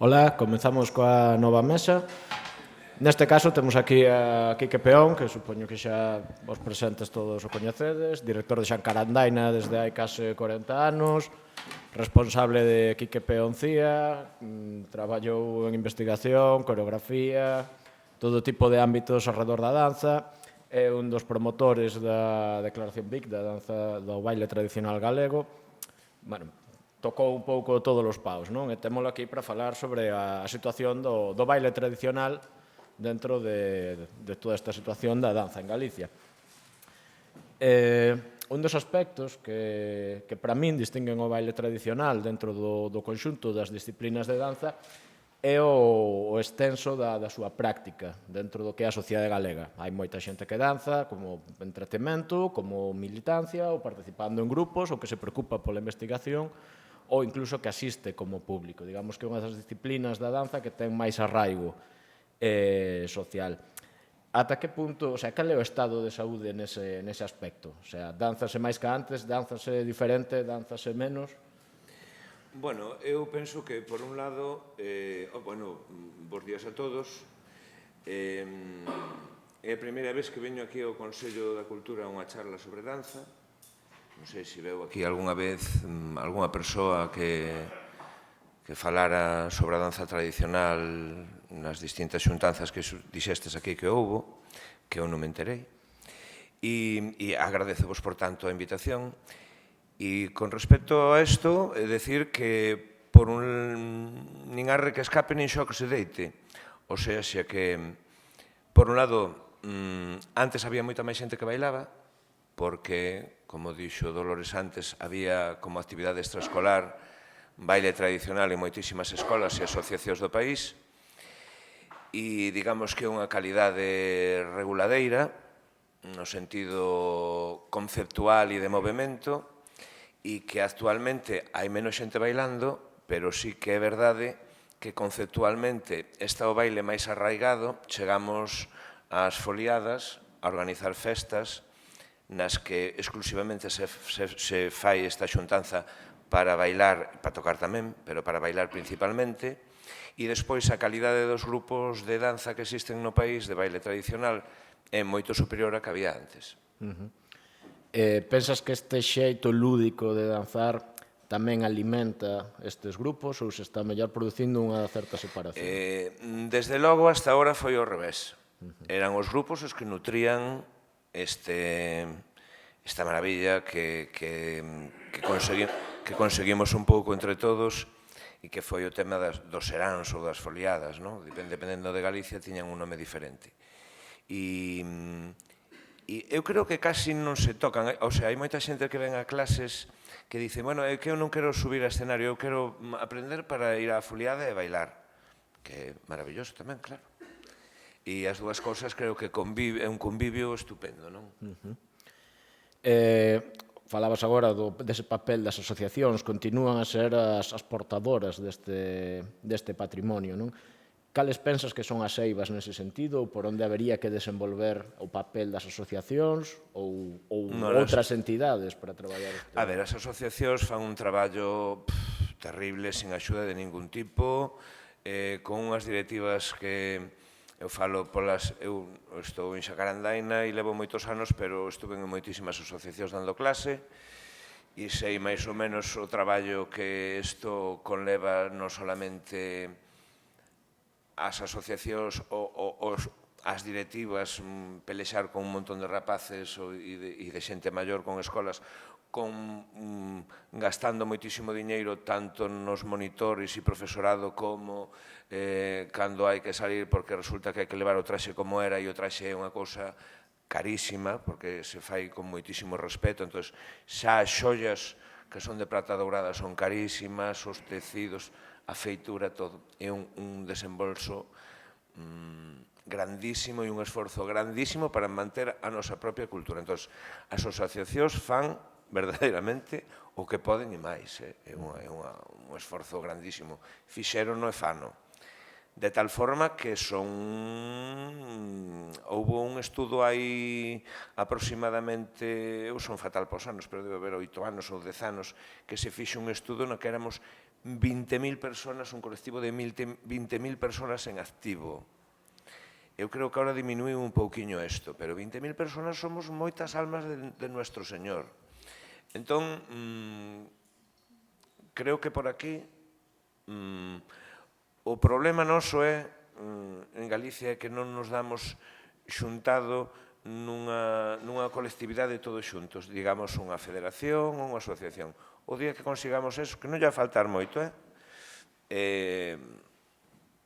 Ola, comezamos coa nova mesa. Neste caso temos aquí a Quique Peón, que supoño que xa vos presentes todos o coñecedes, director de Xancarandaina desde hai case 40 anos, responsable de Quique Peón Cía, traballou en investigación, coreografía, todo tipo de ámbitos alrededor da danza, é un dos promotores da Declaración BIC, da danza do baile tradicional galego. Bueno, tocou un pouco todos os paus, non? E témolo aquí para falar sobre a situación do baile tradicional dentro de toda esta situación da danza en Galicia. Un dos aspectos que para min distinguen o baile tradicional dentro do conxunto das disciplinas de danza é o extenso da súa práctica dentro do que é a sociedade galega. Hai moita xente que danza como entretemento, como militancia, ou participando en grupos, ou que se preocupa pola investigación, ou incluso que asiste como público. Digamos que é unha das disciplinas da danza que ten máis arraigo social. Ata que punto, o sea, cal é o estado de saúde nese aspecto? O sea, danzase máis que antes, danzase diferente, danzase menos? Bueno, eu penso que, por un lado, bos días a todos. É a primeira vez que veño aquí ao Consello da Cultura a unha charla sobre danza. Non sei se veu aquí algunha vez algunha persoa que falara sobre a danza tradicional nas distintas xuntanzas que dixestes aquí que houbo, que eu non me enterei. E agradecevos, por tanto, a invitación. E con respecto a isto, é dicir que por nin arre que escape nin xo que se deite. O sea, xa que, por un lado, antes había moita máis xente que bailaba, porque, como dixo Dolores antes, había como actividade extraescolar baile tradicional en moitísimas escolas e asociacións do país, e digamos que é unha calidade reguladeira, no sentido conceptual e de movimento, e que actualmente hai menos xente bailando, pero sí que é verdade que conceptualmente está o baile máis arraigado. Chegamos ás foliadas a organizar festas nas que exclusivamente se fai esta xuntanza para bailar, para tocar tamén, pero para bailar principalmente, e despois a calidade dos grupos de danza que existen no país de baile tradicional é moito superior a que había antes. Pensas que este xeito lúdico de danzar tamén alimenta estes grupos ou se está mellor producindo unha certa separación? Desde logo, hasta agora foi ao revés. Eran os grupos os que nutrían esta maravilla que conseguimos un pouco entre todos e que foi o tema dos seráns ou das foliadas, dependendo de Galicia, tiñan un nome diferente. E eu creo que casi non se tocan, o sea, hai moita xente que ven a clases que dice, bueno, é que eu non quero subir a escenario, eu quero aprender para ir á foliada e bailar, que é maravilloso tamén, claro. E as dúas cousas creo que é un convivio estupendo, non? Falabas agora dese papel das asociacións, continúan a ser as portadoras deste patrimonio, non? Cales pensas que son as eivas nese sentido ou por onde habería que desenvolver o papel das asociacións ou outras entidades para traballar? A ver, as asociacións fan un traballo terrible, sin axuda de ningún tipo, con unhas directivas que eu falo polas... Eu estou en Xacarandaina e levo moitos anos, pero estuve en moitísimas asociacións dando clase e sei máis ou menos o traballo que isto conleva non solamente as asociacións ou as directivas pelexar con un montón de rapaces e de xente maior con escolas gastando moitísimo diñeiro tanto nos monitores e profesorado como cando hai que salir porque resulta que hai que levar o traxe como era e o traxe é unha cousa carísima porque se fai con moitísimo respeto, entón xa as xollas que son de prata dourada son carísimas, os tecidos, a feitura, todo. É un desembolso grandísimo e un esforzo grandísimo para manter a nosa propia cultura. Entón, as asociacións fan verdadeiramente o que poden e máis. É un esforzo grandísimo. Fixerono e fano. De tal forma que houbo un estudo hai aproximadamente, eu son fatal pos anos, pero debe haber 8 anos ou 10 anos, que se fixe un estudo no que éramos 20.000 personas, un colectivo de 20.000 personas en activo. Eu creo que ahora diminuiu un pouquiño isto, pero 20.000 personas somos moitas almas de Nuestro Señor. Entón, creo que por aquí o problema noso é, en Galicia, que non nos damos xuntado nunha colectividade todos xuntos, digamos unha federación ou unha asociación. O día que consigamos eso, que non lle vai faltar moito,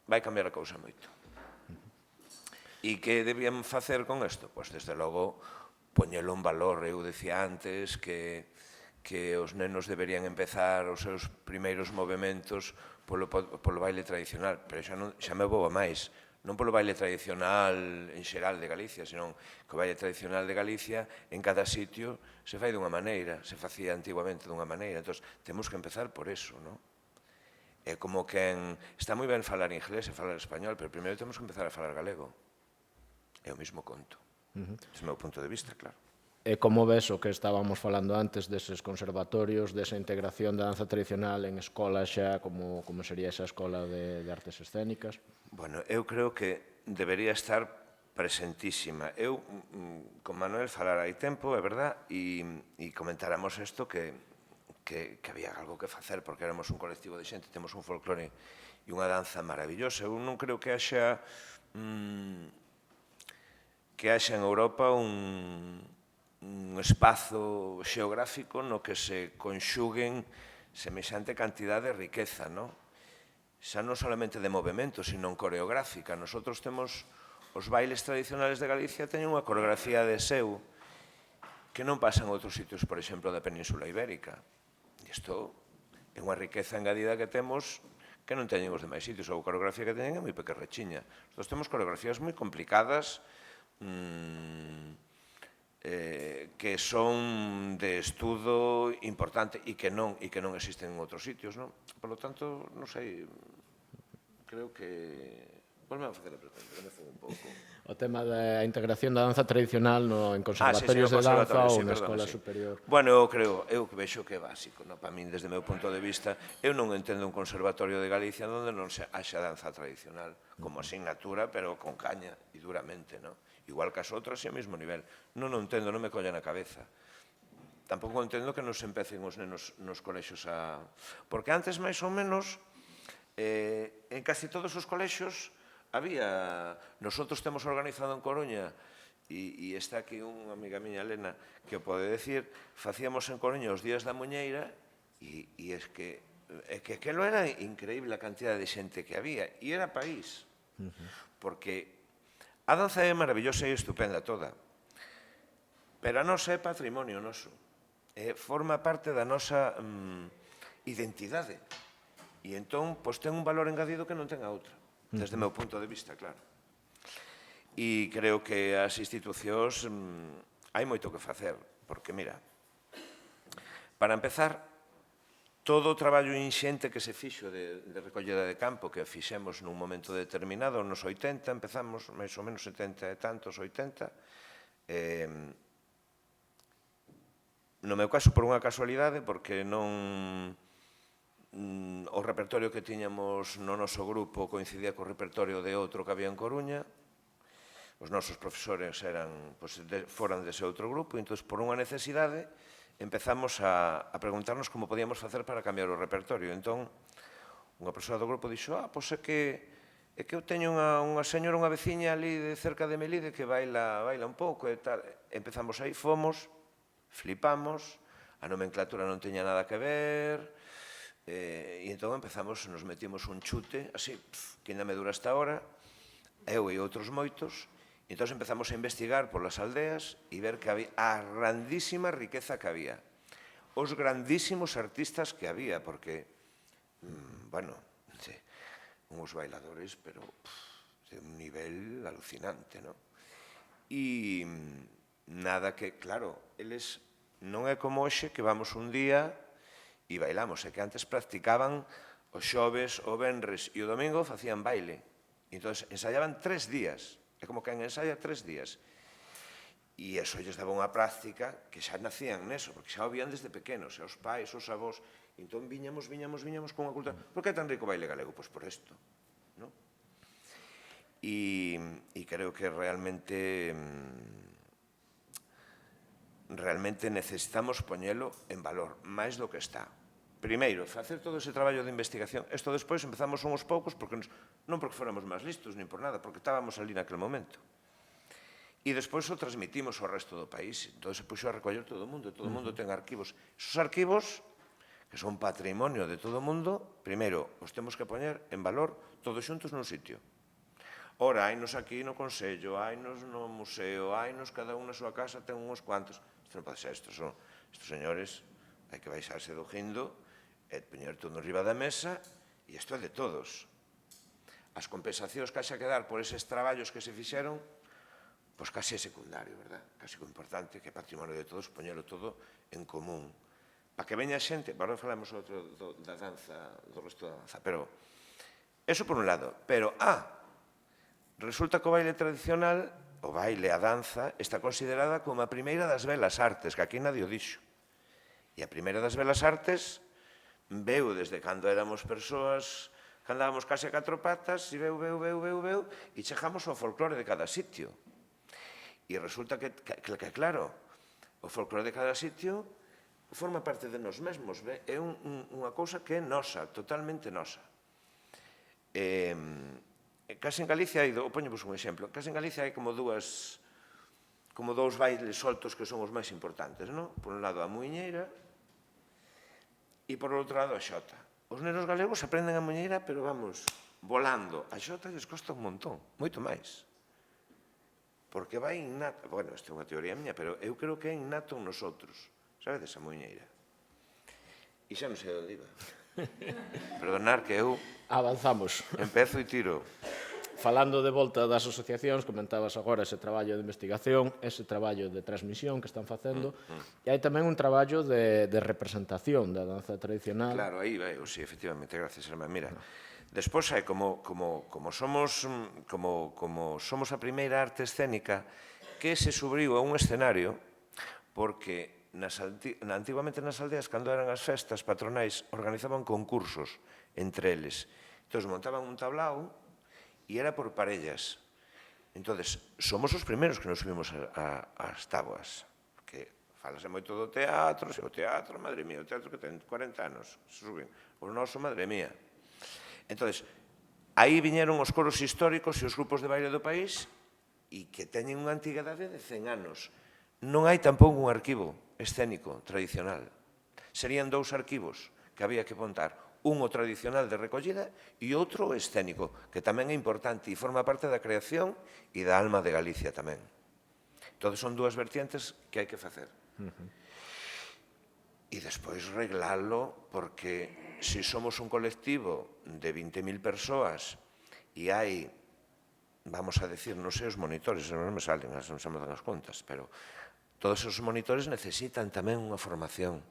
vai cambiar a cousa moito. E que debían facer con isto? Pois, desde logo, poñelo en valor. Eu dicía antes que os nenos deberían empezar os seus primeiros movimentos polo baile tradicional, pero xa me vou a máis. Non polo baile tradicional en xeral de Galicia, senón que o baile tradicional de Galicia en cada sitio se fai dunha maneira, se facía antiguamente dunha maneira. Entón, temos que empezar por eso, non? É como quen está moi ben falar inglés e falar español, pero primeiro temos que empezar a falar galego. É o mesmo conto. Ese é o meu punto de vista, claro. E como ves o que estábamos falando antes deses conservatorios, desa integración da danza tradicional en escolas xa, como sería esa escola de artes escénicas? Bueno, eu creo que debería estar presentísima. Eu, con Manuel, falar hai tempo, é verdad, e comentáramos isto que había algo que facer, porque éramos un colectivo de xente, temos un folclore e unha danza maravillosa. Eu non creo que haxa en Europa un espazo xeográfico no que se conxuguen semexante cantidade de riqueza, non? Xa non solamente de movimento, sino coreográfica. Nosotros temos os bailes tradicionales de Galicia, teñen unha coreografía de seu que non pasa en outros sitios, por exemplo, da Península Ibérica. E isto é unha riqueza engadida que temos que non teñen os demais sitios. A coreografía que teñen é moi pequerrechiña. Nós temos coreografías moi complicadas, que son de estudo importante e que non existen en outros sitios, non? Por lo tanto, non sei, creo que... Volve a facer a pregunta, que me foi un pouco. O tema da integración da danza tradicional en conservatorios de danza ou na escola superior. Bueno, eu vexo que é básico, para min, desde o meu punto de vista, eu non entendo un conservatorio de Galicia onde non se haxa danza tradicional, como asignatura, pero con caña e duramente, non? Igual que as outras e ao mesmo nivel. Non o entendo, non me colla na cabeza. Tampouco entendo que nos empecen os nenos nos colexios a... Porque antes, máis ou menos, en casi todos os colexios había... Nosotros temos organizado en Coruña, e está aquí unha amiga miña, Elena, que o pode decir, facíamos en Coruña os días da Muñeira, e é que aquilo era increíble a cantidad de xente que había, e era país. Porque a danza é maravillosa e estupenda toda, pero a nosa é patrimonio noso, forma parte da nosa identidade, e entón ten un valor engadido que non ten a outra, desde o meu punto de vista, claro. E creo que as institucións hai moito que facer, porque, mira, para empezar, todo o traballo inxente que se fixo de recollida de campo, que fixemos nun momento determinado, nos 80, empezamos, máis ou menos 70 e tantos, 80, no meu caso, por unha casualidade, porque non... O repertorio que tiñamos no noso grupo coincidía co repertorio de outro que había en Coruña, os nosos profesores foran dese outro grupo, e entón, por unha necesidade, empezamos a preguntarnos como podíamos facer para cambiar o repertorio. Entón, unha persoa do grupo dixo, pois é que eu teño unha señora, unha veciña ali de cerca de Melide que baila un pouco e tal. Empezamos aí, fomos, flipamos, a nomenclatura non teña nada que ver, e entón empezamos, nos metimos un chute, así, que ainda me dura hasta ahora, eu e outros moitos, e entón empezamos a investigar polas aldeas e ver que había a grandísima riqueza que había, os grandísimos artistas que había, porque, bueno, uns bailadores, pero de un nivel alucinante, non? E nada que, claro, eles non é como hoxe que vamos un día e bailamos, é que antes practicaban os xoves, o venres e o domingo facían baile, e entón ensayaban 3 días, é como que ensaya 3 días. E iso lles daba unha práctica que xa nacían neso, porque xa o vían desde pequenos, e os pais, os avós, Entón, viñamos con unha cultura. Por que é tan rico o baile galego? Pois por isto, non? E creo que realmente necesitamos poñelo en valor, máis do que está. Primeiro, facer todo ese traballo de investigación. Isto despois empezamos uns poucos, non porque fóramos máis listos, nin por nada, porque estábamos ali naquele momento. E despois o transmitimos ao resto do país. Entón se puxo a recoller todo o mundo ten arquivos. Esos arquivos, que son patrimonio de todo o mundo, primeiro, os temos que poñer en valor todos xuntos nun sitio. Ora, hainos aquí no Consello, hainos no museo, hainos cada un na súa casa, ten uns cuantos. Isto non pode ser, estes señores, hai que baixarse do guindo e poñer todo enriba da mesa, e isto é de todos. As compensacións que haxa que dar por eses traballos que se fixeron, pois casi é secundario, verdad? Casi o importante que é patrimonio de todos, poñelo todo en común. Para que veña xente, agora falamos outro da danza, do resto da danza, pero, eso por un lado, pero, resulta que o baile tradicional, o baile, a danza, está considerada como a primeira das belas artes, que aquí nadie o dixo. E a primeira das belas artes veu desde cando éramos persoas que andábamos case a catro patas, e veu, e chegamos ao folclore de cada sitio. E resulta que, claro, o folclore de cada sitio forma parte de nós mesmos, é unha cousa que é nosa, totalmente nosa. Case en Galicia hai, poñemos un exemplo, case en Galicia hai como dous bailes soltos que son os máis importantes, non? Por un lado a muiñeira e por outro lado a xota. Os nenos galegos aprenden a muiñeira, pero vamos, volando. A xota lles costa un montón, moito máis. Porque vai innato, bueno, esta é unha teoría miña, pero eu creo que é innato en nosotros. Sabedes a muiñeira? E xa non sei onde iba. Perdonar que eu Avanzamos. empezo e tiro. Falando de volta das asociacións, comentabas agora ese traballo de investigación, ese traballo de transmisión que están facendo, e hai tamén un traballo de representación da danza tradicional. Claro, aí vai, sí, efectivamente, gracias, Herman. Mira, despois hai como somos a primeira arte escénica que se subiu a un escenario, porque antigamente nas aldeas, cando eran as festas patronais, organizaban concursos entre eles. Entón, montaban un tablao e era por parellas. Entón, somos os primeiros que nos subimos ás táboas, porque falase moito do teatro, o teatro, madre mía, o teatro que ten 40 anos, se suben, o noso, madre mía. Entón, aí viñeron os coros históricos e os grupos de baile do país e que teñen unha antigüedade de 100 anos. Non hai tampouco un arquivo escénico tradicional. Serían dous arquivos que había que montar, un o tradicional de recollida e outro o escénico, que tamén é importante e forma parte da creación e da alma de Galicia tamén. Entón, son dúas vertientes que hai que facer. E despois reglalo, porque se somos un colectivo de 20.000 persoas e hai, vamos a decir, non sei os monitores, non me salen, non se me dan as contas, pero todos os monitores necesitan tamén unha formación.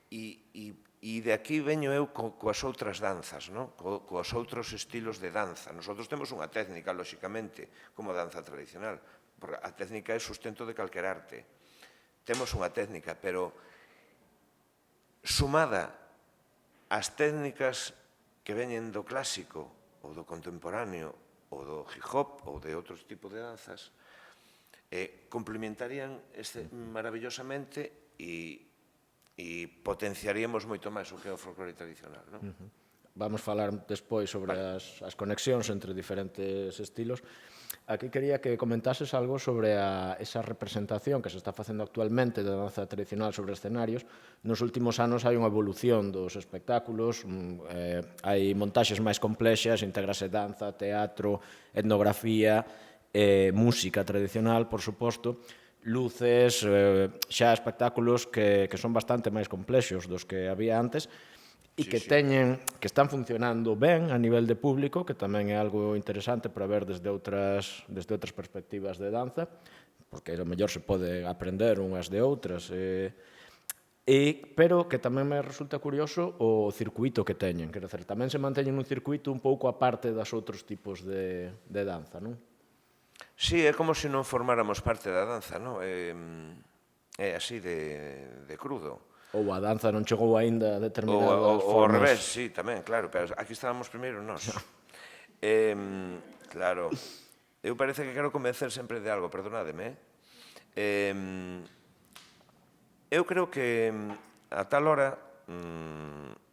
E de aquí veño eu coas outras danzas, coas outros estilos de danza. Nosotros temos unha técnica, lóxicamente, como danza tradicional, porque a técnica é sustento de calquer arte. Temos unha técnica, pero sumada ás técnicas que veñen do clásico, ou do contemporáneo, ou do hip hop, ou de outros tipos de danzas, complementarían maravillosamente e potenciaríamos moito máis o que é o folclore tradicional. Vamos falar despois sobre as conexións entre diferentes estilos. Aquí quería que comentases algo sobre esa representación que se está facendo actualmente da danza tradicional sobre escenarios. Nos últimos anos hai unha evolución dos espectáculos, hai montaxes máis complexas, integrase danza, teatro, etnografía, música tradicional, por suposto, luces, xa espectáculos que son bastante máis complexos dos que había antes e que están funcionando ben a nivel de público, que tamén é algo interesante para ver desde outras perspectivas de danza, porque a mellor se pode aprender unhas de outras, pero que tamén me resulta curioso o circuito que teñen, quer dizer, tamén se manteñen un circuito un pouco aparte das outros tipos de danza, non? Sí, é como se non formáramos parte da danza, non? É así de crudo. Ou a danza non chegou aínda a determinadas Ou ao formas. revés, sí, tamén, claro, pero aquí estábamos primeiro nós. Claro, eu parece que quero convencer sempre de algo, perdonádeme. Eu creo que a tal hora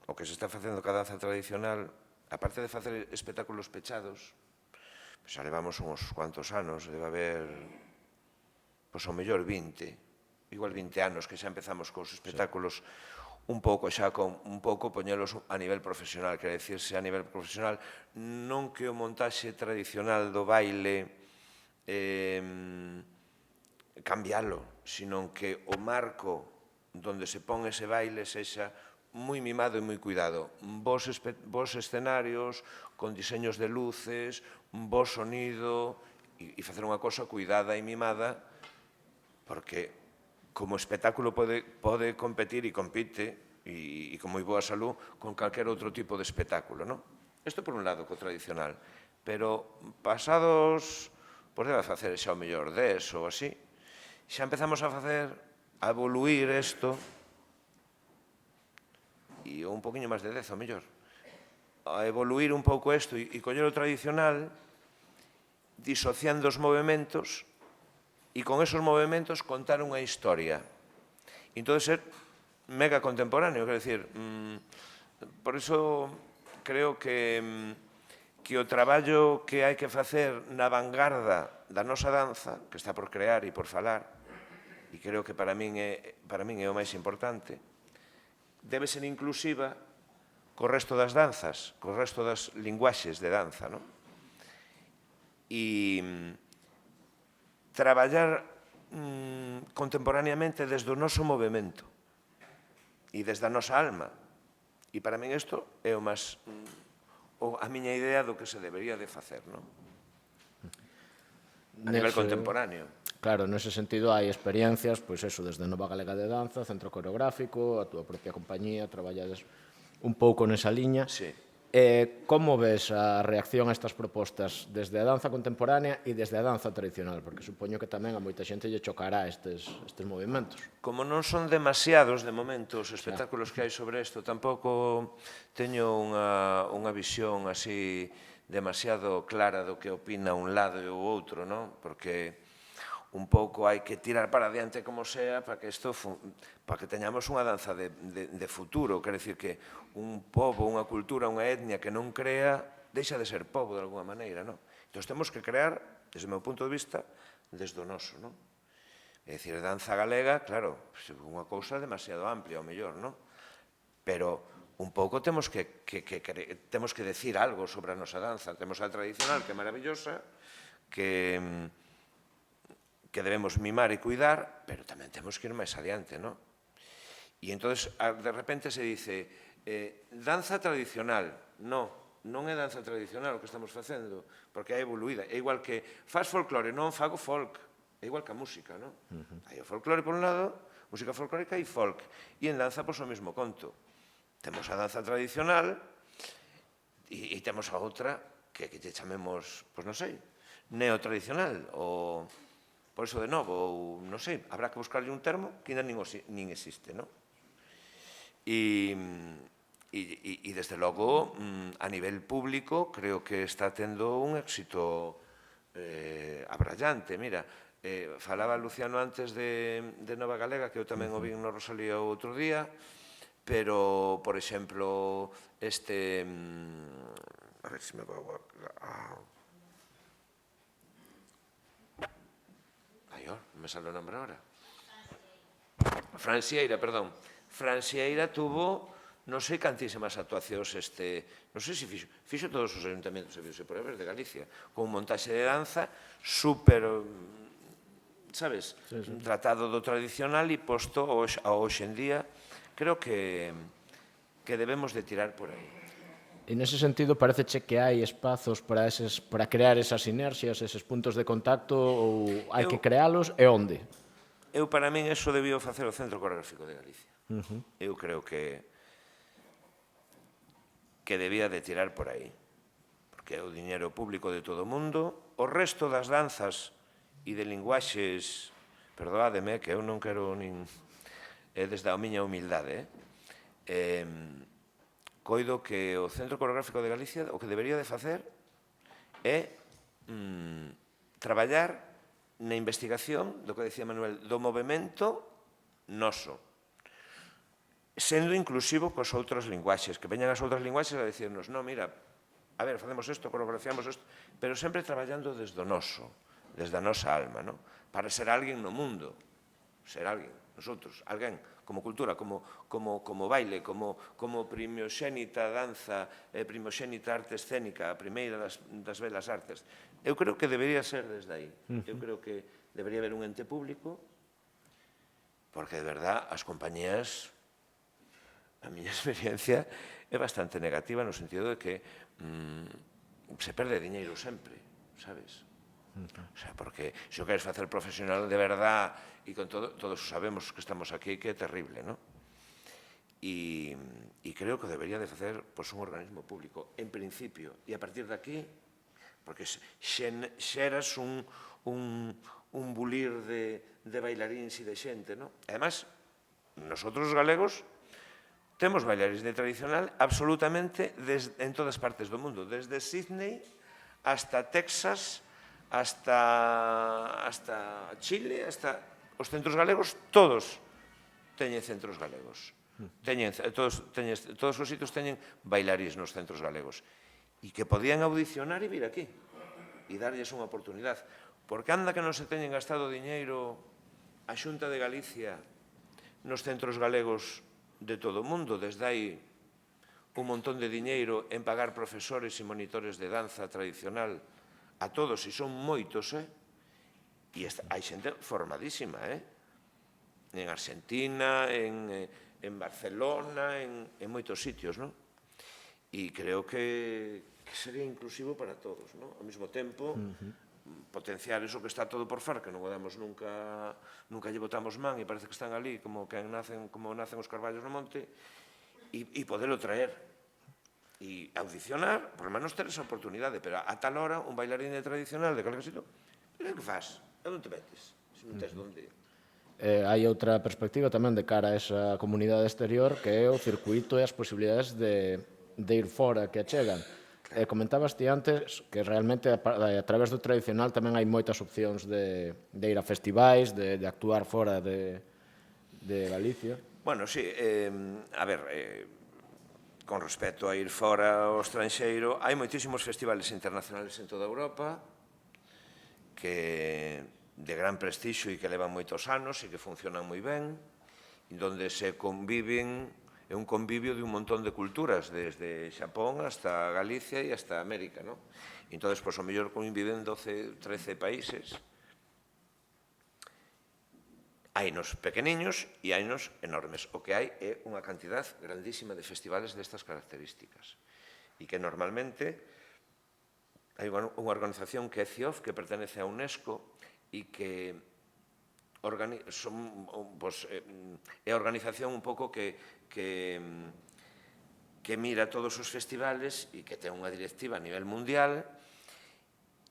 o que se está facendo ca danza tradicional, aparte de facer espectáculos pechados, xa levamos uns cuantos anos, debe haber, pois ao mellor 20, igual 20 anos que xa empezamos cos espectáculos un pouco xa con un pouco poñelos a nivel profesional, quere dicirse a nivel profesional, non que o montaxe tradicional do baile cambialo, sino que o marco donde se pon ese baile sexa moi mimado e moi cuidado. Bos escenarios, con diseños de luces, bo sonido, e facer unha cosa cuidada e mimada, porque como espectáculo pode competir e compite, e con moi boa salud, con calquer outro tipo de espectáculo, non? Isto por un lado, co tradicional. Pero pasados, pois debe facer xa o mellor 10 ou así, xa empezamos a facer, a evoluir isto, e un poquinho máis de 10 ao mellor, a evoluir un pouco isto e coller o tradicional, disociando os movimentos, e con esos movimentos contar unha historia. E entón ser mega contemporáneo, quero dicir, por iso creo que o traballo que hai que facer na vanguarda da nosa danza, que está por crear e por falar, e creo que para min é o máis importante, debe ser inclusiva co resto das danzas, co resto das linguaxes de danza, non? E traballar contemporaneamente desde o noso movimento e desde a nosa alma. E para min isto é a miña idea do que se debería de facer, non? A nivel contemporáneo. Claro, nese sentido hai experiencias, pois eso, desde Nova Galega de Danza, Centro Coreográfico, a túa propia compañía, traballades un pouco nesa liña. Sí. Como ves a reacción a estas propostas desde a danza contemporánea e desde a danza tradicional? Porque supoño que tamén a moita xente lle chocará estes movimentos. Como non son demasiados de momento os espectáculos que hai sobre isto, tampouco teño unha visión así demasiado clara do que opina un lado e o outro, non? Porque un pouco hai que tirar para adiante como sea para que teñamos unha danza de futuro, quer dicir que un pobo, unha cultura, unha etnia que non crea, deixa de ser pobo de alguma maneira, non? Entón temos que crear, desde o meu punto de vista, desde o noso, non? É dicir, a danza galega, claro, unha cousa demasiado amplia, ao mellor, non? Pero un pouco temos que decir algo sobre a nosa danza. Temos a tradicional, que é maravillosa, que debemos mimar e cuidar, pero tamén temos que ir máis adiante, non? E entón, de repente se dice, danza tradicional. Non é danza tradicional o que estamos facendo, porque é evoluída. É igual que faz folclore, non fago folk. É igual que a música, non? Hai o folclore por un lado, música folclórica e folk. E en danza, pois, o mesmo conto. Temos a danza tradicional e temos a outra que lle chamemos, pois non sei, neotradicional, ou por iso de novo, ou non sei, habrá que buscarlle un termo que ainda nin existe, non? E desde logo, a nivel público, creo que está tendo un éxito abrallante. Mira, falaba Luciano antes de Nova Galega, que eu tamén o vi no Rosalía outro día, pero, por exemplo, a ver se me vou non me sale o nombre agora. Fran Sieira, perdón. Fran Sieira tuvo non sei cantísimas actuacións non sei se fixo todos os ayuntamentos e provincias de Galicia, con un montaxe de danza super, sabes, tratado do tradicional e posto a hoxe en día. Creo que debemos de tirar por aí. E nese sentido, pareceche que hai espazos para crear esas sinerxias, eses puntos de contacto, ou hai que crealos, e onde? Para min, eso debía facer o Centro Coreográfico de Galicia. Eu creo que debía de tirar por aí, porque é o diñeiro público de todo o mundo. O resto das danzas e de linguaxes, perdoádeme, que eu non quero nin desde a miña humildade, coido que o Centro Coreográfico de Galicia o que debería de facer é traballar na investigación do que decía Manuel, do movimento noso, sendo inclusivo cos outros linguaxes, que veñan as outras linguaxes a dicirnos, no, mira, a ver, facemos isto, coreografiamos isto, pero sempre traballando desde o noso, desde a nosa alma, ¿no? Para ser alguén no mundo, ser alguén, nosotros, alguén, como cultura, como baile, como primogénita danza, primogénita arte escénica, a primeira das belas artes. Eu creo que debería ser desde aí. Eu creo que debería haber un ente público, porque, de verdad, as compañías, a miña experiencia é bastante negativa no sentido de que se perde diñeiro sempre, sabes? O sea, porque se o queres facer profesional de verdad e con todo, todos sabemos que estamos aquí que é terrible, ¿no? E creo que debería de facer un organismo público, en principio, e a partir de aquí, porque xeras un bulir de bailaríns e de xente, ¿no? Además, nosotros os galegos temos bailarines de tradicional absolutamente en todas partes do mundo, desde Sydney hasta Texas, hasta Chile, hasta os centros galegos, todos teñen centros galegos. Todos os sitios teñen bailarís nos centros galegos. E que podían audicionar e vir aquí e darlles unha oportunidade. Porque anda que non se teñen gastado diñeiro a Xunta de Galicia nos centros galegos de todo o mundo, desde hai un montón de diñeiro en pagar profesores e monitores de danza tradicional a todos, e son moitos, e hai xente formadísima, en Argentina, en Barcelona, en moitos sitios, non? E creo que sería inclusivo para todos, non? Ao mesmo tempo, potenciar eso que está todo por fora, que non o damos nunca lle botamos man e parece que están ali como nacen os carballos no monte, e podelo traer e audicionar, por lo menos ter esa oportunidade, pero a tal hora un bailarín tradicional de calquer sitio, pero que faz? A onde te metes? Se non tes onde ir. Hai outra perspectiva tamén de cara a esa comunidade exterior que é o circuito e as posibilidades de ir fora que achegan. Comentabas ti antes que realmente a través do tradicional tamén hai moitas opcións de ir a festivais, de actuar fora de Galicia. Bueno, sí, a ver, con respecto a ir fora ao estranxeiro, hai moitísimos festivales internacionales en toda Europa que de gran prestixio e que levan moitos anos e que funcionan moi ben, donde se conviven, é un convivio de un montón de culturas, desde Xapón hasta Galicia e hasta América, non? Entón, o mellor conviven 12, 13 países. Hainos pequeniños e hainos enormes. O que hai é unha cantidad grandísima de festivales destas características e que normalmente hai unha organización que é CIOF, que pertenece a UNESCO e que é a organización un pouco que mira todos os festivales e que ten unha directiva a nivel mundial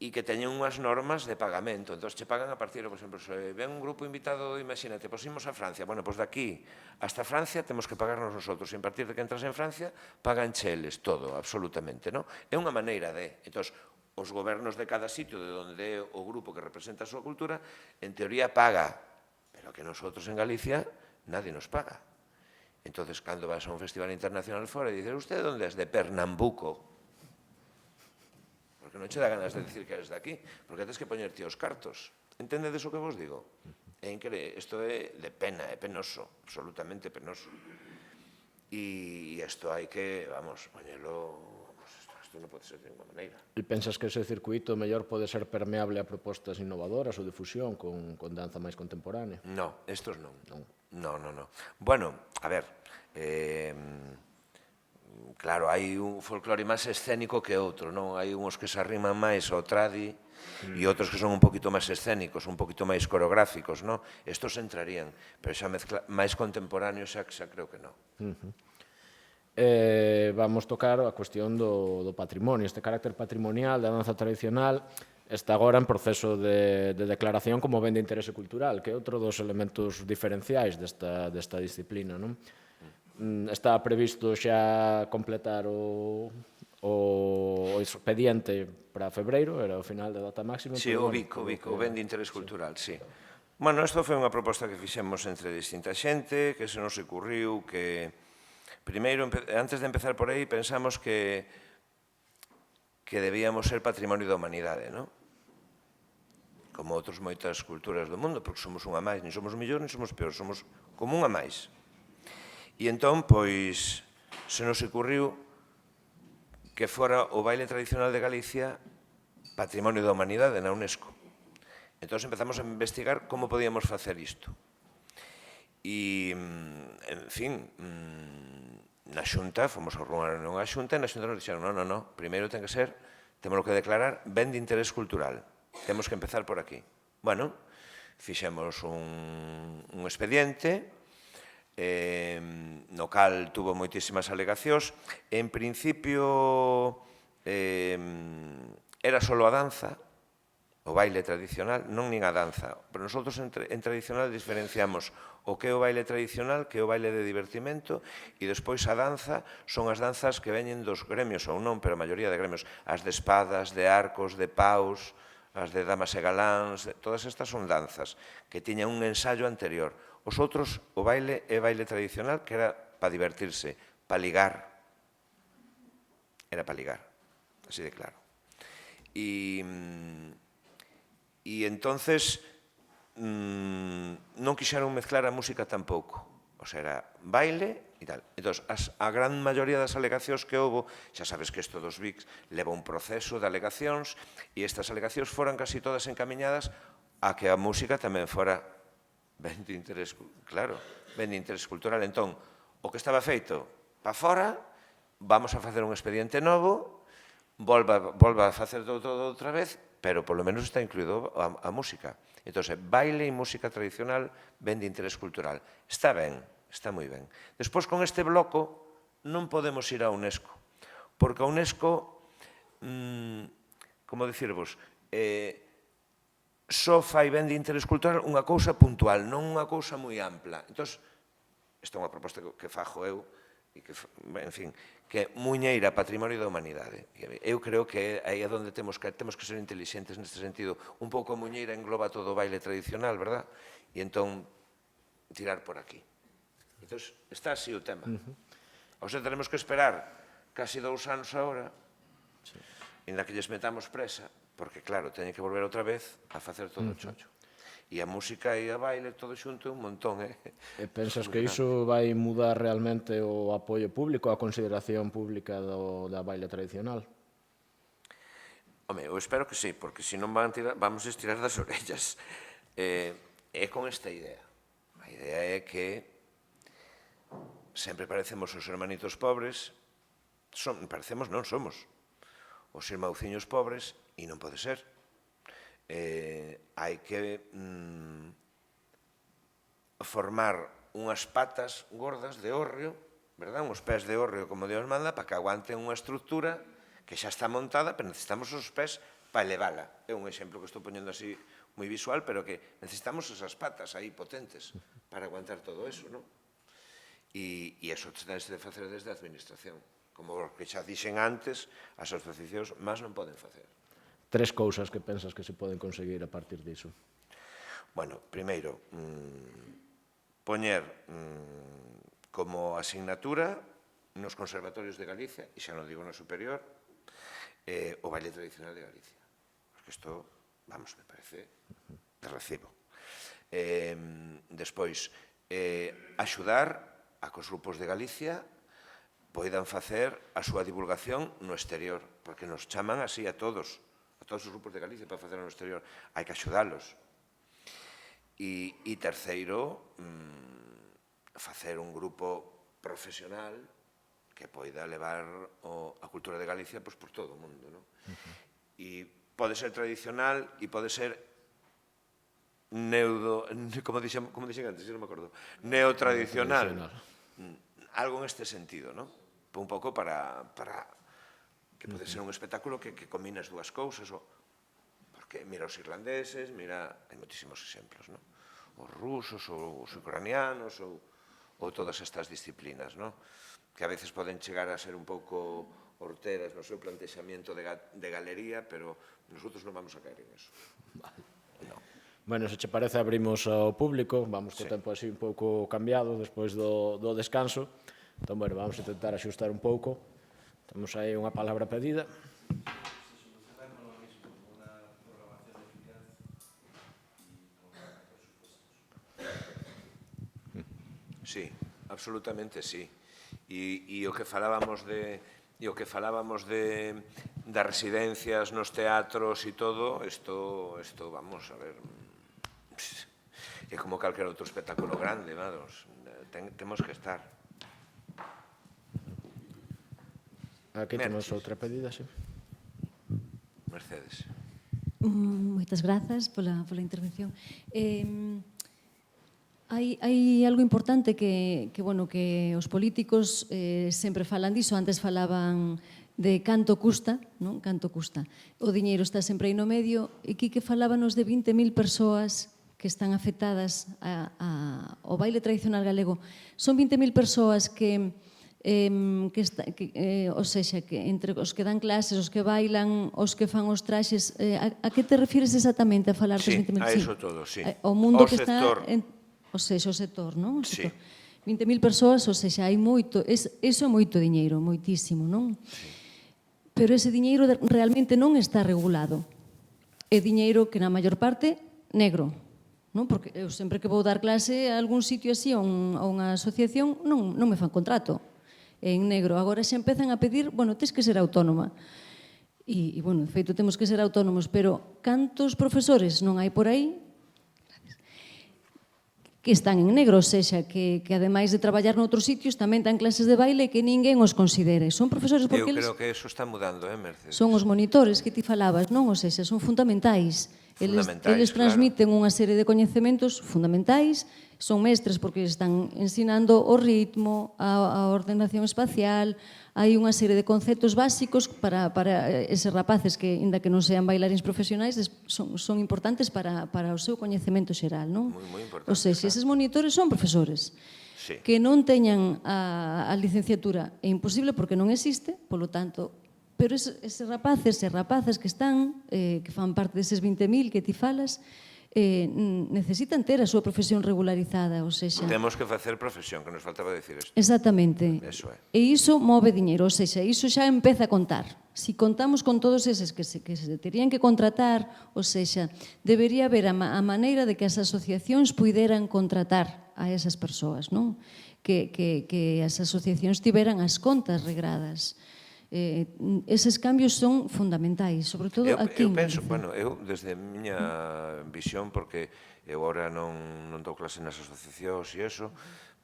e que teñen unhas normas de pagamento. Entón, che pagan a partir, por exemplo, se ven un grupo invitado, imagínate, pois imos a Francia. Bueno, pois daqui hasta Francia temos que pagarnos nosotros. E a partir de que entras en Francia, pagan cheles, todo, absolutamente, non? É unha maneira de... Entón, os gobernos de cada sitio de onde é o grupo que representa a súa cultura, en teoría paga, pero que nosotros en Galicia nadie nos paga. Entón, cando vas a un festival internacional fora e dices, usted onde es? De Pernambuco. Porque non che dá ganas de dicir que eres de aquí, porque tens que poñerte os cartos. Entendedes o que vos digo? É increíble, isto é de pena, é penoso, absolutamente penoso. E isto hai que, vamos, poñelo... Isto non pode ser de ninguna maneira. E pensas que ese circuito mellor pode ser permeable a propostas innovadoras ou de fusión con danza máis contemporánea? No, estos non. No. Bueno, a ver, claro, hai un folclore máis escénico que outro, non? Hai uns que se arriman máis ao tradi e outros que son un poquito máis escénicos, un poquito máis coreográficos, non? Estos entrarían, pero xa máis contemporáneos xa creo que non. Vamos tocar a cuestión do patrimonio, este carácter patrimonial da danza tradicional. está agora en proceso de declaración como ben de interese cultural, que é outro dos elementos diferenciais desta disciplina, non? Está previsto xa completar o expediente para febreiro, era o final da data máxima. Sí, o BIC, o ben de interés cultural, sí. Bueno, isto foi unha proposta que fixemos entre distinta xente, que se nos ocurriu que, primeiro, antes de empezar por aí, pensamos que debíamos ser patrimonio da humanidade, non? Como outras moitas culturas do mundo, porque somos unha máis, nin somos mellor, nin somos peor, somos como unha máis. E entón, pois, se nos ocurriu que fora o baile tradicional de Galicia patrimonio da humanidade na UNESCO. Entón empezamos a investigar como podíamos facer isto. E, en fin, na Xunta, fomos a unha Xunta e na Xunta nos dixeron, non, primeiro ten que ser, temos que declarar ben de interés cultural. Temos que empezar por aquí. Bueno, fixemos un expediente, no cal tuvo moitísimas alegacións. En principio, era só a danza, o baile tradicional, non nin a danza. Pero nosotros en tradicional diferenciamos o que é o baile tradicional, que é o baile de divertimento, e despois a danza son as danzas que veñen dos gremios ou non, pero a maioría de gremios, as de espadas, de arcos, de paus, as de damas e galáns, todas estas son danzas que tiñan un ensayo anterior. Os outros, o baile é baile tradicional, que era para divertirse, para ligar. Era para ligar, así de claro. E entonces non quixeron mezclar a música tampouco. O sea, era baile e tal. Entón, a gran maioría das alegacións que houve, xa sabes que isto dos BICs leva un proceso de alegacións, e estas alegacións foran casi todas encamiñadas a que a música tamén fora ben de interés, claro, ben de interés cultural. Entón, o que estaba feito para fora, vamos a facer un expediente novo, volva a facer todo outra vez, pero polo menos está incluído a música. Entón, baile e música tradicional ben de interés cultural. Está ben, está moi ben. Despois, con este bloco, non podemos ir á UNESCO, porque a UNESCO, como dicirvos, só fai ben de interés cultural unha cousa puntual, non unha cousa moi ampla. Entón, esta é unha proposta que fajo eu, e que, en fin, que é muñeira patrimonio da humanidade. Eu creo que aí é onde temos que ser inteligentes neste sentido. Un pouco a muñeira engloba todo o baile tradicional, verdad? E entón, tirar por aquí. Entón, está así o tema. O sea, tenemos que esperar casi 2 anos agora, en la que lles metamos presa, porque, claro, teñen que volver outra vez a facer todo o chocho. E a música e a baile todo xunto é un montón, E pensas que iso vai mudar realmente o apoio público, a consideración pública da baile tradicional? Home, eu espero que sí, porque senón vamos a estirar das orellas. É con esta idea. A idea é que sempre parecemos os hermanitos pobres, parecemos non somos os irmauciños pobres, e non pode ser. Hai que formar unhas patas gordas de hórreo, verdad? Uns pés de hórreo como Dios manda, para que aguanten unha estructura que xa está montada, pero necesitamos os pés para elevala. É un exemplo que estou poñendo así moi visual, pero que necesitamos esas patas aí potentes para aguantar todo eso, non? E iso tense de facer desde a administración. Como que xa dixen antes, as asociacións máis non poden facer. 3 cousas que pensas que se poden conseguir a partir diso. Bueno, primeiro, poñer como asignatura nos conservatorios de Galicia, e xa non digo no superior, o baile tradicional de Galicia. Porque isto, vamos, me parece de recibo. Despois, axudar a que os grupos de Galicia poidan facer a súa divulgación no exterior, porque nos chaman así a todos os grupos de Galicia para facer no exterior. Hai que axudalos. E terceiro, facer un grupo profesional que poida levar a cultura de Galicia por todo o mundo. E pode ser tradicional e pode ser como dixen antes, non me acordo, neotradicional. Algo neste sentido, non? Un pouco para que pode ser un espectáculo que combine as dúas cousas, Porque mira os irlandeses, mira, hai moitísimos exemplos, non? Os rusos, ou os ucranianos, ou todas estas disciplinas, non? Que a veces poden chegar a ser un pouco horteras no seu plantexamento de galería, pero nosotros non vamos a caer en eso. Bueno, se che parece, abrimos ao público, vamos co tempo así un pouco cambiado despois do descanso. Entón, bueno, vamos a intentar axustar un pouco. Temos aí unha palabra pedida. Sí, absolutamente sí. E o que falábamos das residencias nos teatros e todo, isto, vamos a ver, é como calquer outro espectáculo grande, vamos, temos que estar. Aquí temos outra pedida, sí. Mercedes. Moitas grazas pola intervención. Hai algo importante que os políticos sempre falan diso. Antes falaban de canto custa, non? Canto custa. O diñeiro está sempre aí no medio, e aquí que falábanos de 20.000 persoas que están afectadas ao baile tradicional galego. Son 20.000 persoas que ou seja, que entre os que dan clases, os que bailan, os que fan os traxes, a que te refires exactamente a falar dos 20.000? Sí, a eso todo, sí. O mundo O que está, sector. O sector, non? O sector. Sí. 20.000 persoas, ou seja, hai moito, iso é moito diñeiro, moitísimo, non? Sí. Pero ese diñeiro realmente non está regulado. É diñeiro que na maior parte negro, non? Porque eu sempre que vou dar clase a algún sitio así, a unha asociación, non me fan contrato en negro. Agora xa empezan a pedir, bueno, tes que ser autónoma. E, bueno, de feito, temos que ser autónomos, pero cantos profesores non hai por aí que están en negro, ou seja, que ademais de traballar noutros sitios tamén dan clases de baile que ninguén os considere. Son profesores porque Eu creo que eso está mudando, Mercedes? Son os monitores que ti falabas, non? Ou seja, son fundamentais. Eles transmiten unha serie de coñecementos fundamentais, son mestres porque están ensinando o ritmo, a ordenación espacial, hai unha serie de conceptos básicos para eses rapaces que, inda que non sean bailarins profesionais, son importantes para o seu coñecemento xeral, non? Moi importante. Ou seja, eses monitores son profesores. Sí. Que non teñan a licenciatura é imposible porque non existe, polo tanto, pero eses rapaces e rapazas que están, que fan parte deses 20.000 que ti falas, necesitan ter a súa profesión regularizada, ou seja... Temos que facer profesión, que nos faltaba decir isto. Exactamente. Eso é. E iso move diñeiro, ou seja, iso xa empeza a contar. Si contamos con todos eses que se terían que contratar, ou seja, debería haber a maneira de que as asociacións puideran contratar a esas persoas, non? Que as asociacións tiveran as contas regradas. Eses cambios son fundamentais, sobre todo aquí en Galicia. Eu penso, bueno, eu desde a miña visión, porque eu agora non dou clase nas asociacións e eso,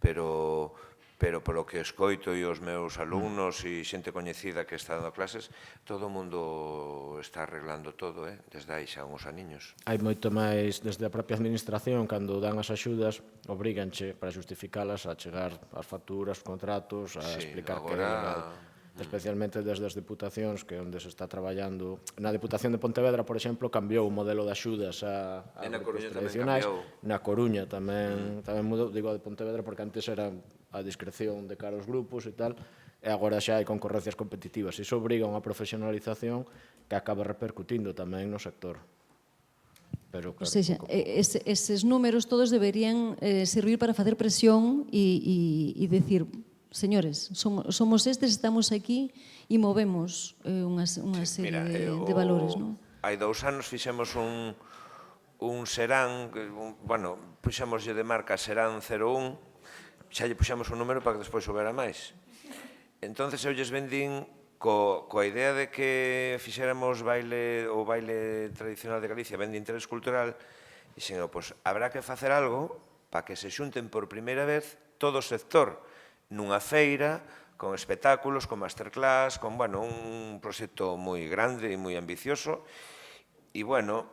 pero polo que escoito e os meus alumnos e xente coñecida que está dando clases, todo o mundo está arreglando todo, desde aí xa uns aniños. Hai moito máis, desde a propia administración, cando dan as axudas, obríganche para justificalas a chegar as facturas, os contratos, a explicar que é legal. Especialmente desde as diputacións, que é onde se está traballando. Na Diputación de Pontevedra, por exemplo, cambiou o modelo de axudas a grupos tradicionais. Na Coruña tamén mudou, digo a de Pontevedra, porque antes era a discreción de cara aos grupos e tal, e agora xa hai concorrencias competitivas. Iso obriga unha profesionalización que acaba repercutindo tamén no sector. Pero, claro, ou seja, eses números todos deberían servir para facer presión e decir... Señores, somos estes, estamos aquí e movemos unha serie de valores, non? Hai 2 anos fixemos un serán, bueno, puxémoslle de marca serán 01, xa lle puxamos un número para que despois houbera máis. Entonces eu lles vendín coa idea de que fixéramos o baile tradicional de Galicia, ben de interés cultural, e dixen, pois habrá que facer algo para que se xunten por primeira vez todo o sector nunha feira, con espectáculos, con masterclass, con, bueno, un proxecto moi grande e moi ambicioso. E, bueno,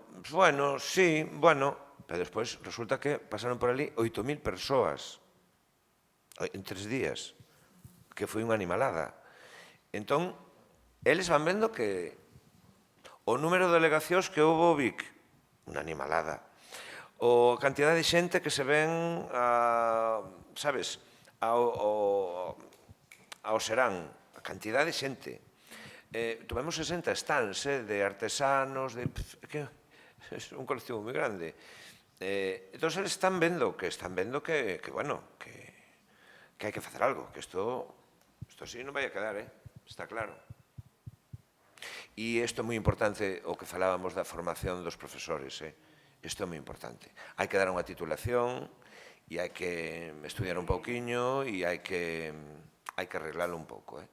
sí, pero despois resulta que pasaron por ali 8.000 persoas en 3 días, que foi unha animalada. Entón, eles van vendo que O número de delegacións que houve o Vic, unha animalada. O cantidad de xente que se ven, sabes, ao Serán, a cantidad de xente. Tuvemos 60 stands de artesanos, é un colectivo moi grande. Entón, eles están vendo que, bueno, que hai que facer algo, que isto así non vai a quedar, está claro. E isto é moi importante, o que falábamos da formación dos profesores, isto é moi importante. Hai que dar unha titulación e hai que estudiar un pouquiño e hai que arreglalo un pouco.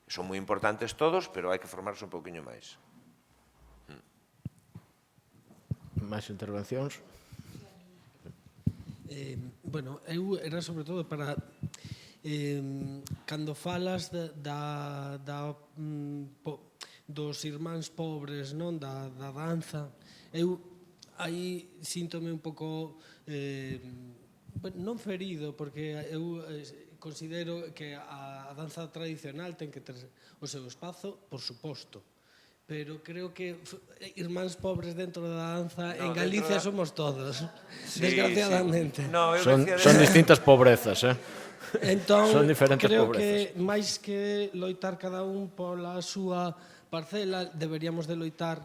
Son moi importantes todos, pero hai que formarse un pouquiño máis. Máis intervencións? Bueno, eu era sobre todo para cando falas dos irmáns pobres, non, da danza, eu aí síntome un pouco non ferido, porque eu considero que a danza tradicional ten que ter o seu espazo, por suposto, pero creo que irmáns pobres dentro da danza en Galicia somos todos, desgraciadamente. Son distintas pobrezas, Entón, son diferentes creo pobrezas. que máis que loitar cada un pola súa parcela, deberíamos de loitar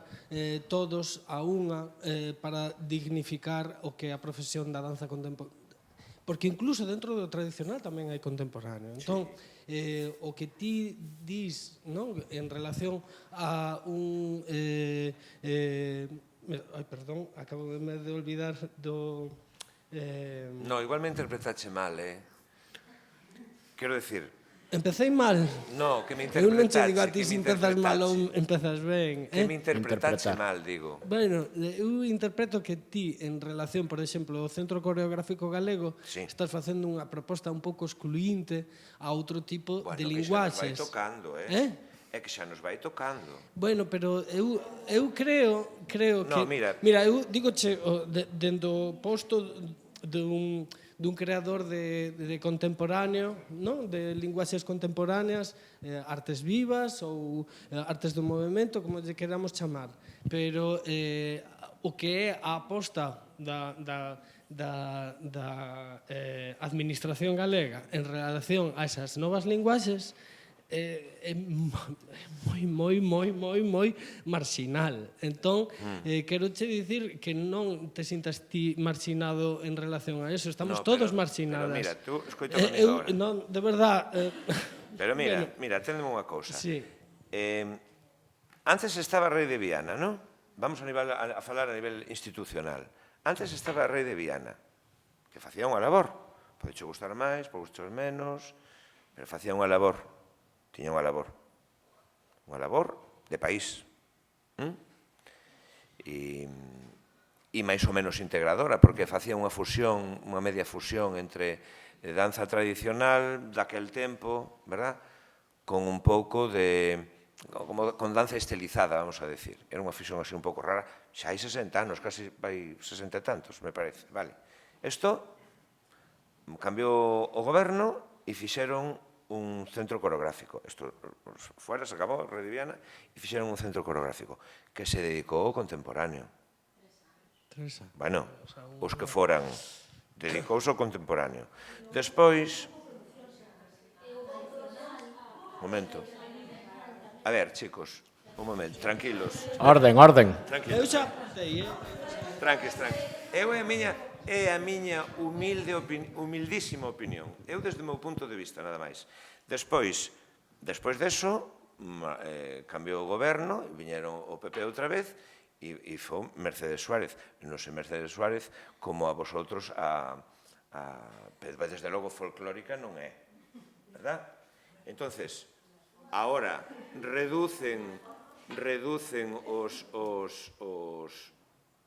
todos a unha para dignificar o que é a profesión da danza contemporánea. Porque incluso dentro do tradicional tamén hai contemporáneo. Entón, o que ti dis, non, en relación a un... Ai, perdón, acabo de olvidar do... No, igual me interpretache mal, Quero decir... Empecé mal. No, que me Eu non che interpretache. digo a ti se empezas mal ou empezas ben. Que me interpretache mal, digo. Bueno, eu interpreto que ti, en relación, por exemplo, ao Centro Coreográfico Galego, estás facendo unha proposta un pouco excluinte a outro tipo de linguaxes. Bueno, que xa nos vai tocando, É que xa nos vai tocando. Bueno, pero eu creo que... No, mira, eu digoche, dentro do posto dun creador de contemporáneo, non? De linguaxes contemporáneas, artes vivas ou artes do movimento, como lle queramos chamar. Pero o que é a aposta da administración galega en relación a esas novas linguaxes é moi marxinal. Entón, quero che dicir que non te sintas ti marxinado en relación a eso. Estamos todos marxinadas. Pero mira, tú, escoitame agora. Non, de verdad... Pero mira, téndeme unha cousa. Sí. Antes estaba Rei de Viana, non? Vamos a falar a nivel institucional. Antes estaba Rei de Viana, que facía unha labor. Podeche gustar máis, pode gustar menos, pero facía unha labor. Tiña unha labor de país, e máis ou menos integradora, porque facía unha fusión, unha media fusión entre danza tradicional daquel tempo, verdad? Con un pouco de, con danza estilizada, vamos a decir. Era unha fusión así un pouco rara, xa hai 60 anos, casi vai 60 e tantos, me parece, vale. Isto cambiou o goberno e fixeron un centro coreográfico. Isto fuera, se acabou, Rei de Viana, e fixeron un centro coreográfico que se dedicou ao contemporáneo. Bueno, os que foran, dedicouse ao contemporáneo. Despois... Un momento. A ver, chicos, un momento, tranquilos. Orden. Eu xa apuntei, Tranquis. É a miña humildísima opinión. Eu, desde o meu punto de vista, nada máis. Despois deso, cambiou o goberno, viñeron o PP outra vez, e foi Mercedes Suárez. Non sei Mercedes Suárez como a vosotros, desde logo folclórica non é, verdad? Entonces, ahora reducen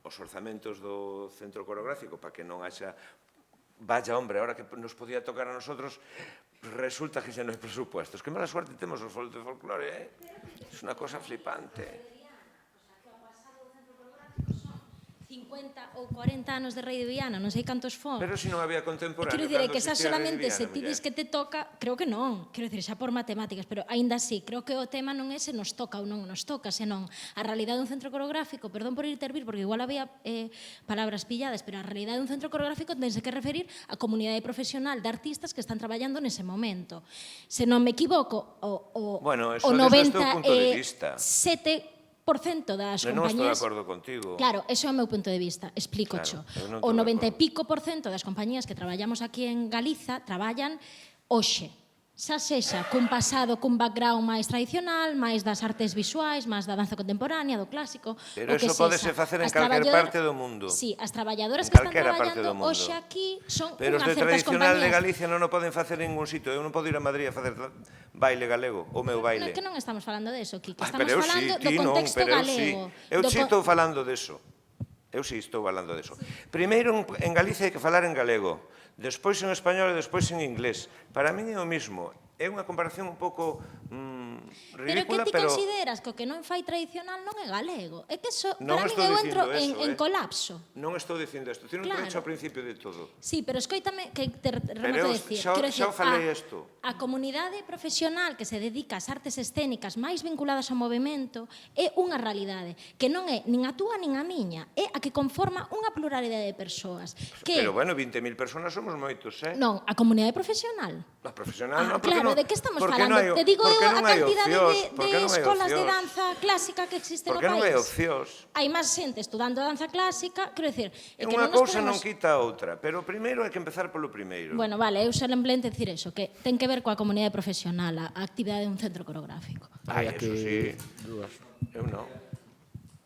os orzamentos do centro coreográfico para que non haxa... Vaya, hombre, ahora que nos podía tocar a nosotros, resulta que xa non hai presupuestos. Que mala suerte temos os de folclore, É unha cosa flipante. 50 ou 40 anos de Rei de Viana, non sei cantos fon. Pero se non había contemporáneo, Quero dicir, cando que xa existía Rei de solamente Viana, se ti dis que te toca, creo que non, quero dicir, xa por matemáticas, pero aínda así, creo que o tema non é se nos toca ou non nos toca, senón a realidade dun centro coreográfico, perdón por intervir, porque igual había palabras pilladas, pero a realidade dun centro coreográfico tense que referir a comunidade profesional de artistas que están traballando nese momento. Se non me equivoco, Bueno, eso o desde o teu punto de vista. 97% das Non estou de compañías... acordo contigo. Claro, eso é o meu punto de vista, explícocho. Claro, eu non O estou de 90 e acordo. pico por cento das compañías que traballamos aquí en Galiza traballan hoxe. Xa sexa cun pasado, cun background máis tradicional, máis das artes visuais, máis da danza contemporánea, do clásico, Pero o que eso sexa. pódese facer en As calquer traballador- parte do mundo. Sí, as traballadoras En que están calquera parte do traballando mundo. hoxe aquí son Pero os unhas de certas tradicional de compañías. Galicia non o poden facer en ningún sitio. Eu non podo ir a Madrid a facer baile galego, o meu baile. Que non estamos falando de eso, Kiki, Ah, estamos pero eu sí, falando do ti non, contexto pero eu sí. galego. Eu do sí con- estou falando deso. Eu sí estou falando deso. Primeiro en Galicia hai que falar en galego, despois en español e despois en inglés. Para min é o mismo. É unha comparación un pouco Pero que ridícula, ti pero consideras que o que non fai tradicional non é galego. É que eso, non para min, estou eu dicindo entro eso, en colapso. Non estou dicindo isto. Ti non Claro. te ao principio de todo. Sí, pero escoítame que te Pero remato eu de decir. xa Quero o falei isto. A comunidade profesional que se dedica ás artes escénicas máis vinculadas ao movimento é unha realidade que non é nin a túa nin a miña, é a que conforma unha pluralidade de persoas. Que, Pero bueno, 20.000 personas somos moitos, non, a comunidade profesional. A profesional non, porque claro, non, de que estamos porque falando? non hai, Te digo porque eu a non hai cantidade ocios, de porque non hai escolas de ocios. danza clásica que existen no Porque non hai país. ocios. Hai máis xente estudando danza clásica, quero dicir, é que Unha non nos cousa non podemos... quita a outra, pero primeiro hai que empezar polo primeiro. Bueno, vale, eu xa lembrei de decir eso, que ten que ver coa comunidade profesional, a actividade dun centro coreográfico. Ai, Hai aquí eso sí. dúas. Eu non.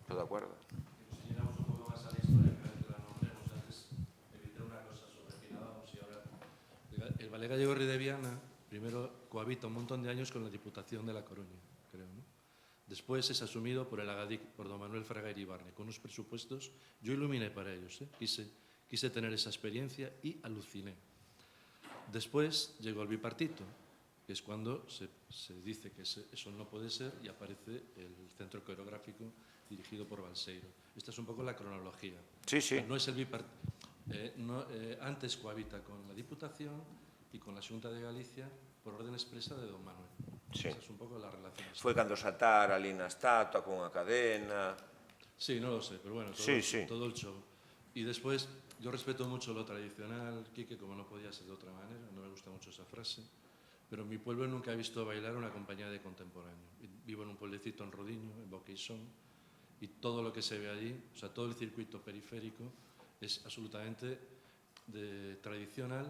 Estou de acordo. El Ballet Gallego Rei de Viana primero cohabita un montón de años con la Diputación de La Coruña, creo, ¿no? Después es asumido por el Agadic, por don Manuel Fraga Iribarne, con unos presupuestos, yo iluminé para ellos, quise tener esa experiencia y aluciné. Después llegó el bipartito, que es cuando se dice que eso no puede ser y aparece el centro coreográfico dirigido por Balseiro. Esta es un poco la cronología. Sí, sí. No es el bipartito. Antes cohabita con la Diputación y con la Xunta de Galicia por orden expresa de don Manuel. Sí. Esa es un poco la relación. Foi cando saltar ali na estatua con a cadena. Sí, no lo sé, pero bueno, Sí, sí. todo el show. Y después, yo respeto mucho lo tradicional, Quique, como no podía ser de otra manera, no me gusta mucho esa frase, pero en mi pueblo nunca he visto bailar una compañía de contemporáneo. Vivo en un pueblecito en Rodiño, en Boqueixón, y todo lo que se ve allí, o sea, todo el circuito periférico es absolutamente tradicional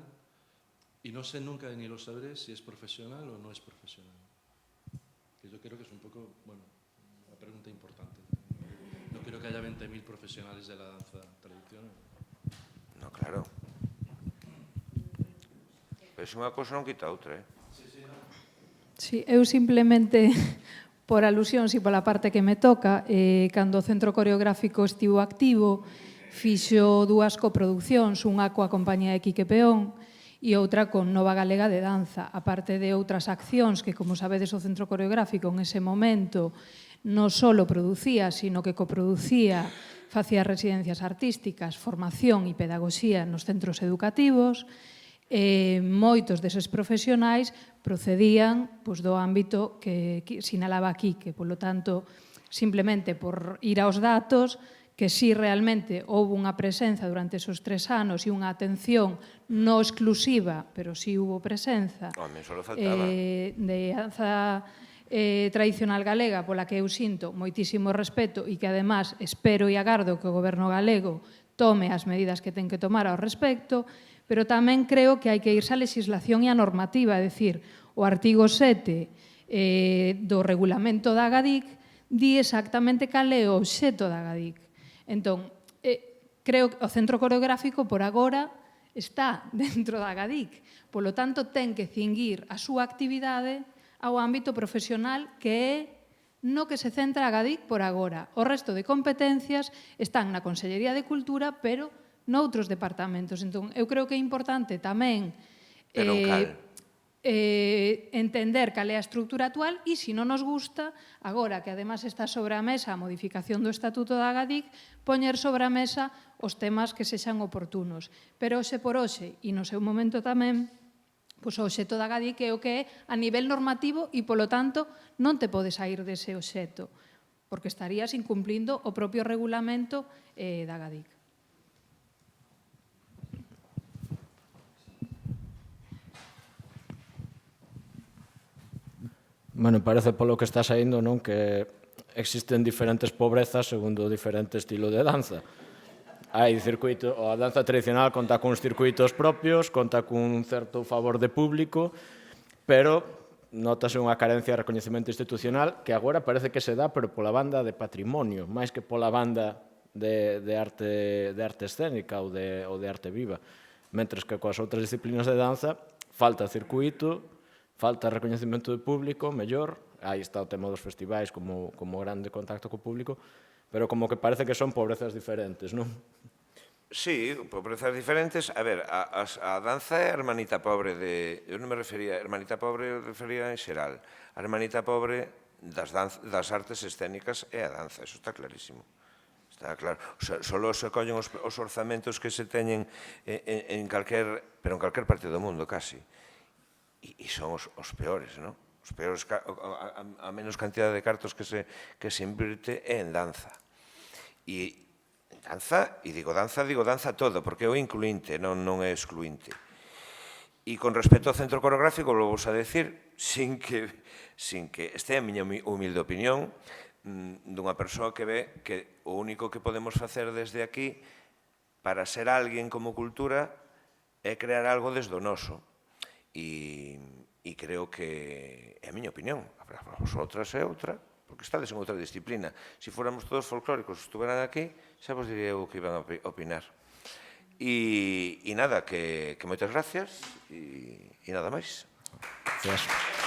y no sé nunca, ni lo sabré, si es profesional o no es profesional. Que yo creo que es un poco, bueno, una pregunta importante. No creo que haya 20.000 profesionales de la danza tradicional. No, claro. Pero unha cousa non quita a outra, Sí, eu simplemente, por alusións e pola parte que me toca, cando o Centro Coreográfico estivo activo, fixo dúas coproduccións, unha coa compañía de Quique Peón e outra con Nova Galega de Danza, aparte de outras accións que, como sabedes, o Centro Coreográfico en ese momento non só producía, sino que coproducía, facía residencias artísticas, formación e pedagogía nos centros educativos. Moitos deses profesionais procedían do ámbito que sinalaba aquí, que, polo tanto, simplemente por ir aos datos, que si realmente houve unha presenza durante esos 3 anos e unha atención non exclusiva, pero si hubo presenza Home, só faltaba. de danza tradicional galega, pola que eu sinto moitísimo respeto e que, además, espero e agardo que o goberno galego tome as medidas que ten que tomar ao respecto, pero tamén creo que hai que irse á legislación e á normativa, é dicir, o artigo 7 do regulamento da Agadic di exactamente cal é o obxecto da Agadic. Entón, creo que o Centro Coreográfico, por agora, está dentro da Agadic. Polo tanto, ten que cinguir a súa actividade ao ámbito profesional que é no que se centra a Agadic por agora. O resto de competencias están na Consellería de Cultura, pero noutros departamentos. Entón, eu creo que é importante tamén Pero cal? entender cal é a estructura actual e, se non nos gusta, agora que además está sobre a mesa a modificación do Estatuto da Agadic, poñer sobre a mesa os temas que sexan oportunos. Pero hoxe por hoxe, e no seu momento tamén, pois o obxecto da Agadic é o que é a nivel normativo e, polo tanto, non te podes sair dese obxecto, porque estarías incumplindo o propio regulamento da Agadic. Bueno, parece polo que está saindo, non, que existen diferentes pobrezas segundo o diferente estilo de danza. Hai circuito, a danza tradicional conta cuns circuitos propios, conta cun certo favor de público, pero notase unha carencia de recoñecemento institucional que agora parece que se dá, pero pola banda de patrimonio, máis que pola banda de arte escénica ou de arte viva. Mentres que coas outras disciplinas de danza falta circuito, falta recoñecemento de público, mellor, aí está o tema dos festivais como grande contacto co público, pero como que parece que son pobrezas diferentes, non? Sí, pobrezas diferentes. A ver, a danza é a hermanita pobre de... Eu non me refería... Hermanita pobre refería en xeral. A hermanita pobre das artes escénicas é a danza, eso está clarísimo. Está claro. Solo se collen os orzamentos que se teñen en calquer parte do mundo, casi. E son os peores, non? Os peores, a menos cantidad de cartos que se invirte é en danza. E danza, e digo danza todo, porque é o incluinte, non é excluinte. E con respecto ao centro coreográfico, lo vou a decir, sin que este é a miña humilde opinión, dunha persoa que ve que o único que podemos facer desde aquí para ser alguén como cultura é crear algo desde o noso. E creo que é a miña opinión. Para vosotras é outra, porque estades en outra disciplina. Se fóramos todos folclóricos, estuveran aquí, xa vos diría eu que iban a opinar. E nada, que moitas gracias e nada máis. Gracias.